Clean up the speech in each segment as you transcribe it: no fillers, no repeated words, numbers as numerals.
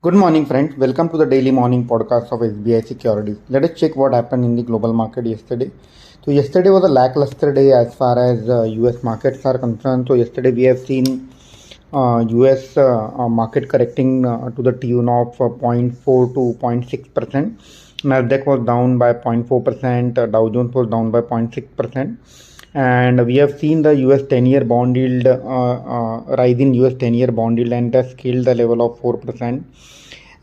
Good morning, friends. Welcome to the daily morning podcast of SBI Securities. Let us check what happened in the global market yesterday. So, yesterday was a lackluster day as far as US markets are concerned. So, yesterday we have seen US market correcting to the tune of 0.4 to 0.6%. Nasdaq was down by 0.4%. Dow Jones was down by 0.6%. And we have seen the US 10-year bond yield rise in US 10-year bond yield and has scaled the level of 4%.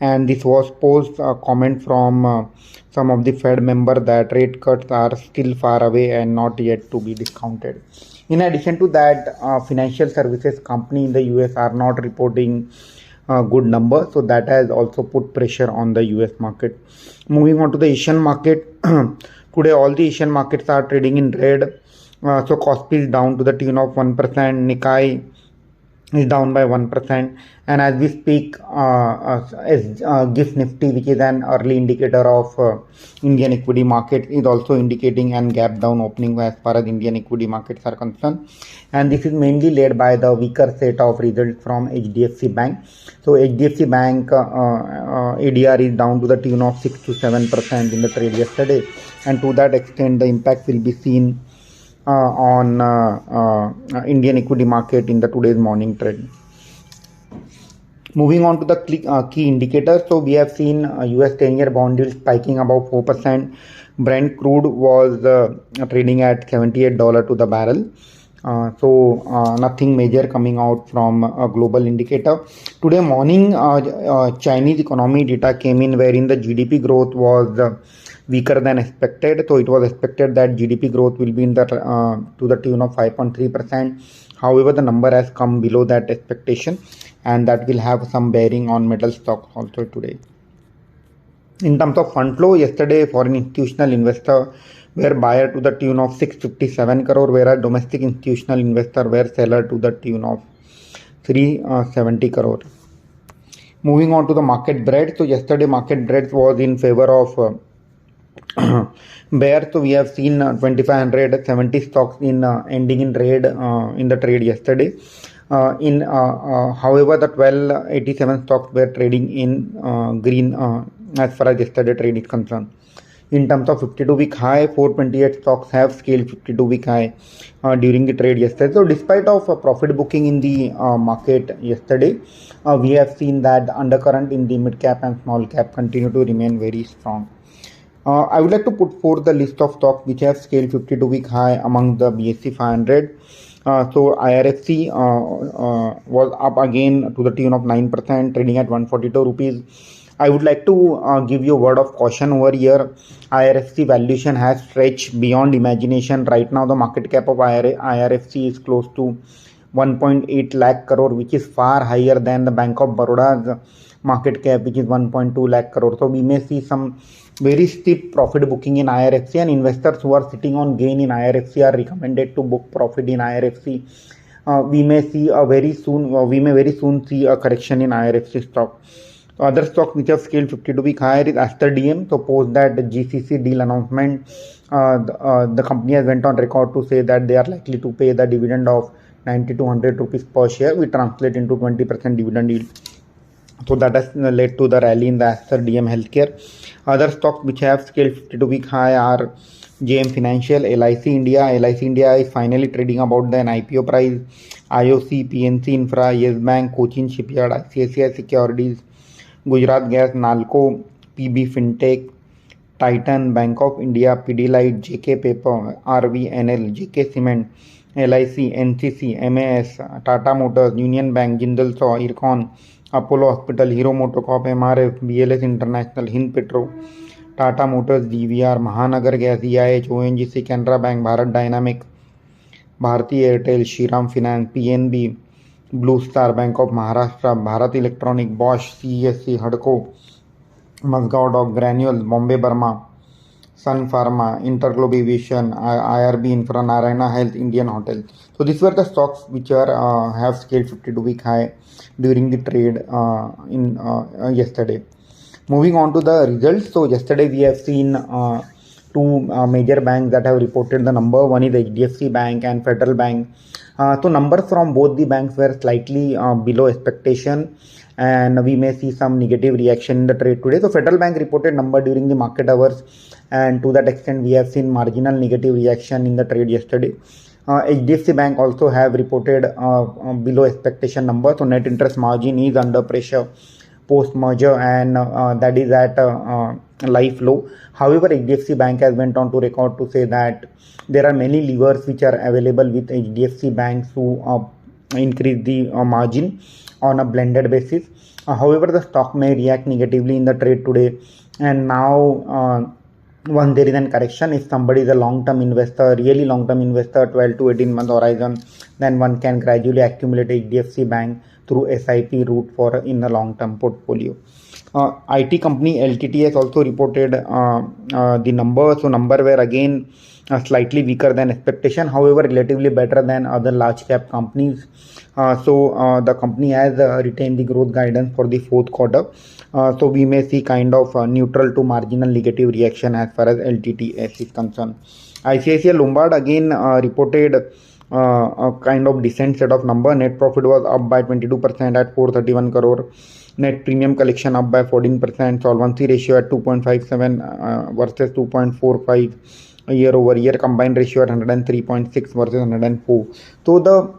And this was post a comment from some of the Fed member that rate cuts are still far away and not yet to be discounted. In addition to that, financial services company in the US are not reporting good numbers, so that has also put pressure on the US market. Moving on to the Asian market, today all the Asian markets are trading in red. So Kospi is down to the tune of 1%, Nikkei is down by 1%, and as we speak, GIFT Nifty, which is an early indicator of Indian equity market, is also indicating an gap down opening as far as Indian equity markets are concerned, and this is mainly led by the weaker set of results from HDFC Bank. So HDFC Bank ADR is down to the tune of 6 to 7% in the trade yesterday, and to that extent the impact will be seen on Indian equity market in the today's morning trade. Moving on to the key indicators, so we have seen US 10-year bond yield spiking above 4%. Brent crude was trading at $78 to the barrel. So nothing major coming out from a global indicator. Today morning, Chinese economy data came in wherein the GDP growth was weaker than expected. So it was expected that GDP growth will be in the to the tune of 5.3%. However, the number has come below that expectation, and that will have some bearing on metal stocks also today. In terms of fund flow, yesterday foreign institutional investor were buyer to the tune of 657 crore, whereas domestic institutional investor were seller to the tune of 370 crore. Moving on to the market breadth, so yesterday market breadth was in favor of bear. So we have seen 2570 stocks in ending in red in the trade yesterday. However, the 1287 stocks were trading in green as far as yesterday trade is concerned. In terms of 52-week high, 428 stocks have scaled 52-week high during the trade yesterday. So despite of profit booking in the market yesterday, we have seen that the undercurrent in the mid cap and small cap continue to remain very strong. I would like to put forth the list of stocks which have scaled 52-week high among the BSE 500. So IRFC was up again to the tune of 9%, trading at 142 rupees. I would like to give you a word of caution over here. IRFC valuation has stretched beyond imagination. Right now, the market cap of IRFC is close to 1.8 lakh crore, which is far higher than the Bank of Baroda's market cap, which is 1.2 lakh crore. So we may see some very steep profit booking in IRFC, and investors who are sitting on gain in IRFC are recommended to book profit in IRFC. We may very soon see a correction in IRFC stock. Other stocks which have scaled 52-week higher is Aster DM. So post that the GCC deal announcement, the company has went on record to say that they are likely to pay the dividend of 90 to 100 rupees per share, which translate into 20% dividend yield. So that has led to the rally in the Aster DM Healthcare. Other stocks which have scaled 52-week high are JM Financial, LIC India. LIC India is finally trading about the IPO price. IOC, PNC Infra, Yes Bank, Cochin Shipyard, ICICI Securities, Gujarat Gas, Nalco, PB Fintech, Titan, Bank of India, Pidilite, JK Paper, RVNL, JK Cement, LIC, NCC, MAS, Tata Motors, Union Bank, Jindal Saw, Ircon, Apollo Hospital, Hero Motocorp, MRF, BLS International, Hind Petro, Tata Motors, DVR, Mahanagar Gas, EIH, ONGC, Canara Bank, Bharat Dynamic, Bharti Airtel, Shriram Finance, PNB, Blue Star, Bank of Maharashtra, Bharat Electronic, Bosch, CESC, HUDCO, Mazgaon Dock, Granules, Bombay Burma, Sun Pharma, Interglobe Aviation, IRB Infra, Narayana Health, Indian Hotel. So these were the stocks which have scaled 52-week high during the trade yesterday. Moving on to the results. So yesterday we have seen two major banks that have reported the number. One is HDFC Bank and Federal Bank. So numbers from both the banks were slightly below expectation, and we may see some negative reaction in the trade today. So Federal Bank reported number during the market hours, and to that extent we have seen marginal negative reaction in the trade yesterday. HDFC Bank also have reported below expectation number, so net interest margin is under pressure post merger, and that is at life low. However, HDFC Bank has went on to record to say that there are many levers which are available with HDFC banks to increase the margin on a blended basis. However, the stock may react negatively in the trade today, and now once there is an correction, if somebody is a long-term investor, really long-term investor, 12 to 18 month horizon, then one can gradually accumulate HDFC Bank through SIP route for in the long-term portfolio. IT company LTT has also reported the number. So number were again slightly weaker than expectation, however relatively better than other large cap companies. So the company has retained the growth guidance for the fourth quarter. So we may see kind of neutral to marginal negative reaction as far as LTTS is concerned. ICICI Lombard again reported a kind of decent set of number. Net profit was up by 22% at 431 crore. Net premium collection up by 14%. Solvency ratio at 2.57 versus 2.45 year over year. Combined ratio at 103.6 versus 104. So the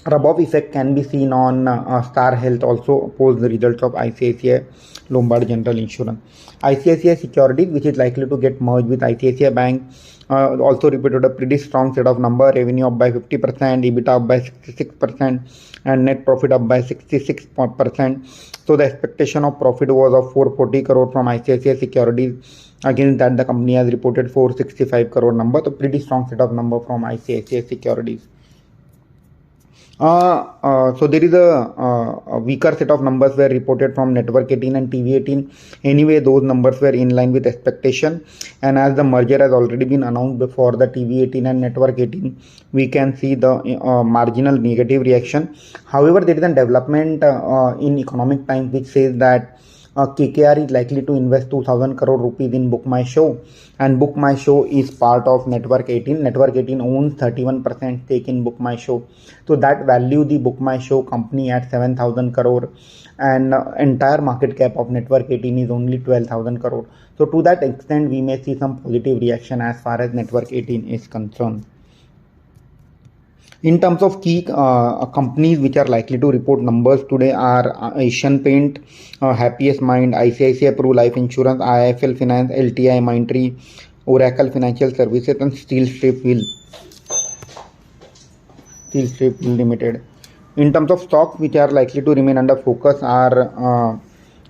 rub-off effect can be seen on Star Health also post the results of ICICI Lombard General Insurance. ICICI Securities, which is likely to get merged with ICICI Bank, also reported a pretty strong set of number. Revenue up by 50%, EBITDA up by 66%, and net profit up by 66%. So the expectation of profit was of 440 crore from ICICI Securities. Against that, the company has reported 465 crore number. So pretty strong set of number from ICICI Securities. So there is a weaker set of numbers were reported from Network 18 and TV 18. Anyway, those numbers were in line with expectation, and as the merger has already been announced before the TV 18 and Network 18, we can see the marginal negative reaction. However, there is a development in Economic Times which says that KKR is likely to invest 2,000 crore rupees in Book My Show, and Book My Show is part of Network 18. Network 18 owns 31% stake in Book My Show. So that value the Book My Show company at 7,000 crore, and entire market cap of Network 18 is only 12,000 crore. So to that extent, we may see some positive reaction as far as Network 18 is concerned. In terms of key companies which are likely to report numbers today are Asian Paint, Happiest Mind, ICICI Pru Life Insurance, IIFL Finance, LTI Mindtree, Oracle Financial Services, and Steel Strip Mill Limited. In terms of stocks which are likely to remain under focus are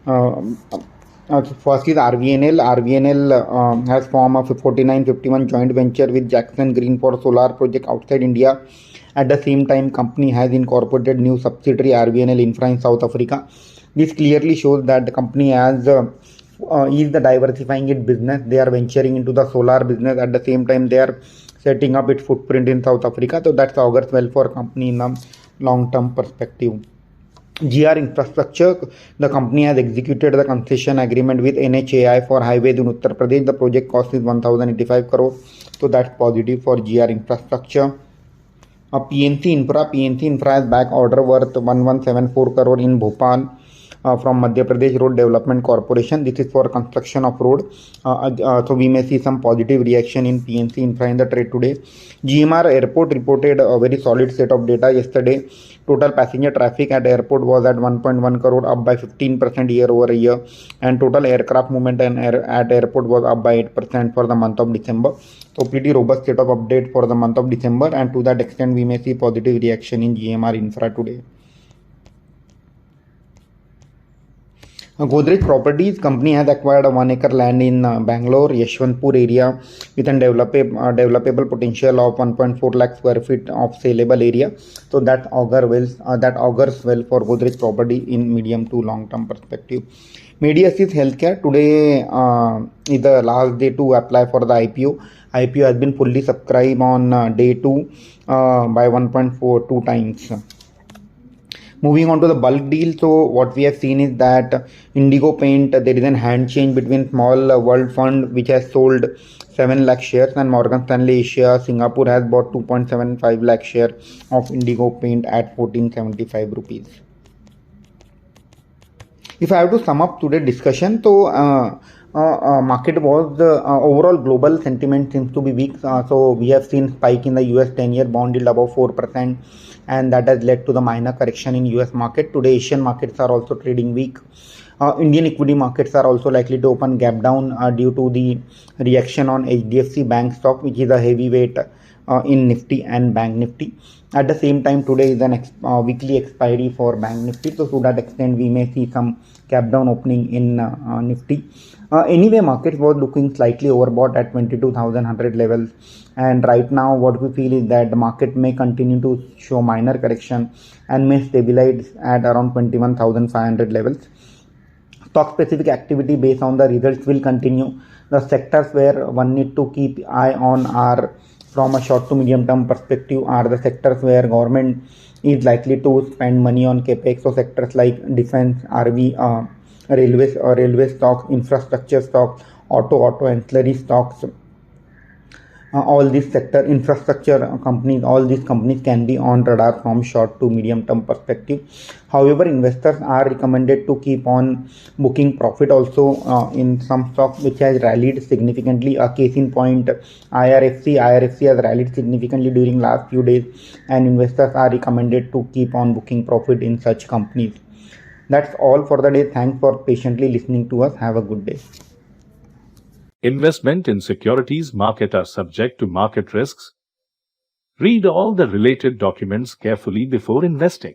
first is RVNL. RVNL has formed a 49-51 joint venture with Jackson Green for solar project outside India. At the same time, company has incorporated new subsidiary RVNL Infra in South Africa. This clearly shows that the company has is diversifying its business. They are venturing into the solar business. At the same time, they are setting up its footprint in South Africa. So that augurs well for company in a long-term perspective. GR Infrastructure, the company has executed the concession agreement with NHAI for highways in Uttar Pradesh. The project cost is 1,085 crore. So that's positive for GR Infrastructure. PNC Infra has back order worth 1174 crore in Bhopal from Madhya Pradesh Road Development Corporation. This is for construction of road. So we may see some positive reaction in PNC Infra in the trade today. GMR Airport reported a very solid set of data yesterday. Total passenger traffic at airport was at 1.1 crore, up by 15% year over year, and total aircraft movement at airport was up by 8% for the month of December. So pretty robust set of update for the month of December, and to that extent we may see positive reaction in GMR Infra today. Godrej Properties company has acquired a 1 acre land in Bangalore, Yeshwantpur area with a developable potential of 1.4 lakh square feet of saleable area. So that augurs well for Godrej Property in medium to long term perspective. Mediasys Healthcare, today is the last day to apply for the IPO. IPO has been fully subscribed on day 2 by 1.42 times. Moving on to the bulk deal, so what we have seen is that Indigo Paint, there is an hand change between Small World Fund, which has sold 7 lakh shares, and Morgan Stanley Asia Singapore has bought 2.75 lakh share of Indigo Paint at 1475 rupees. If I have to sum up today's discussion, so market was overall global sentiment seems to be weak. So we have seen spike in the US 10-year bond yield above 4%, and that has led to the minor correction in US market. Today Asian markets are also trading weak. Indian equity markets are also likely to open gap down due to the reaction on HDFC Bank stock, which is a heavyweight in Nifty and Bank Nifty. At the same time, today is an weekly expiry for Bank Nifty, so to that extent we may see some gap down opening in Nifty. Anyway, markets was looking slightly overbought at 22,100 levels, and right now what we feel is that the market may continue to show minor correction and may stabilize at around 21,500 levels. Stock specific activity based on the results will continue. The sectors where one need to keep eye on are, from a short to medium term perspective, are the sectors where government is likely to spend money on capex. So sectors like defense, RV, railway stocks, infrastructure stocks, auto ancillary stocks, all these sector infrastructure companies, all these companies can be on radar from short to medium term perspective. However, investors are recommended to keep on booking profit also in some stocks which has rallied significantly. A case in point, IRFC has rallied significantly during last few days, and investors are recommended to keep on booking profit in such companies. That's all for the day. Thanks for patiently listening to us. Have a good day. Investment in securities market are subject to market risks. Read all the related documents carefully before investing.